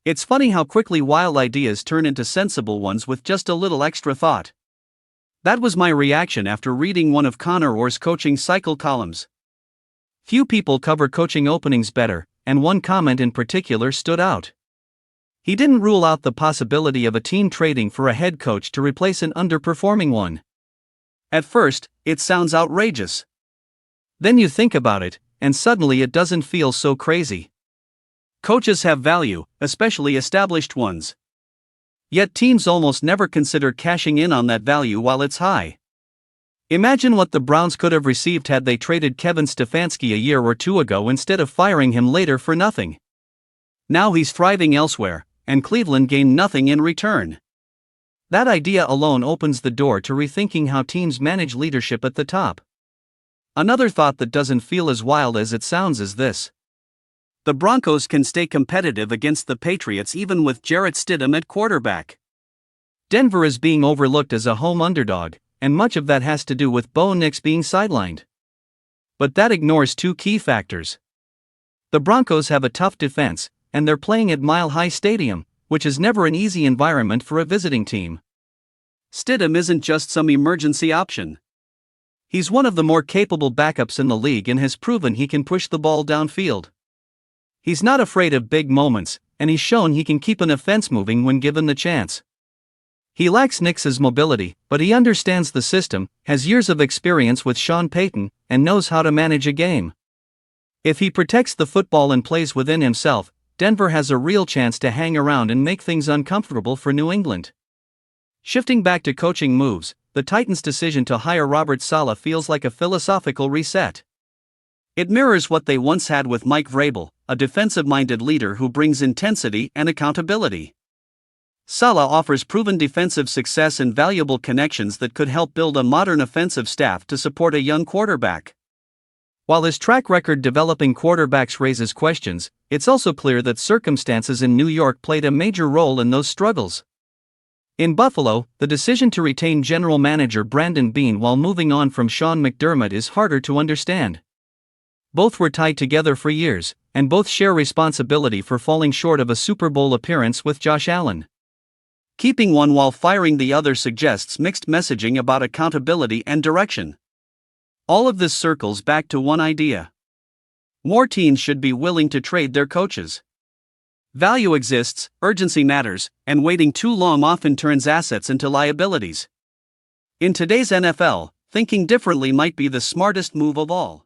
It's funny how quickly wild ideas turn into sensible ones with just a little extra thought. That was my reaction after reading one of Conor Orr's coaching cycle columns. Few people cover coaching openings better, and one comment in particular stood out. He didn't rule out the possibility of a team trading for a head coach to replace an underperforming one. At first, it sounds outrageous. Then you think about it, and suddenly it doesn't feel so crazy. Coaches have value, especially established ones. Yet teams almost never consider cashing in on that value while it's high. Imagine what the Browns could have received had they traded Kevin Stefanski a year or two ago instead of firing him later for nothing. Now he's thriving elsewhere, and Cleveland gained nothing in return. That idea alone opens the door to rethinking how teams manage leadership at the top. Another thought that doesn't feel as wild as it sounds is this. The Broncos can stay competitive against the Patriots even with Jarrett Stidham at quarterback. Denver is being overlooked as a home underdog, and much of that has to do with Bo Nix being sidelined. But that ignores two key factors. The Broncos have a tough defense, and they're playing at Mile High Stadium, which is never an easy environment for a visiting team. Stidham isn't just some emergency option. He's one of the more capable backups in the league and has proven he can push the ball downfield. He's not afraid of big moments, and he's shown he can keep an offense moving when given the chance. He lacks Nix's mobility, but he understands the system, has years of experience with Sean Payton, and knows how to manage a game. If he protects the football and plays within himself, Denver has a real chance to hang around and make things uncomfortable for New England. Shifting back to coaching moves, the Titans' decision to hire Robert Saleh feels like a philosophical reset. It mirrors what they once had with Mike Vrabel, a defensive-minded leader who brings intensity and accountability. Saleh offers proven defensive success and valuable connections that could help build a modern offensive staff to support a young quarterback. While his track record developing quarterbacks raises questions, it's also clear that circumstances in New York played a major role in those struggles. In Buffalo, the decision to retain general manager Brandon Beane while moving on from Sean McDermott is harder to understand. Both were tied together for years, and both share responsibility for falling short of a Super Bowl appearance with Josh Allen. Keeping one while firing the other suggests mixed messaging about accountability and direction. All of this circles back to one idea. More teams should be willing to trade their coaches. Value exists, urgency matters, and waiting too long often turns assets into liabilities. In today's NFL, thinking differently might be the smartest move of all.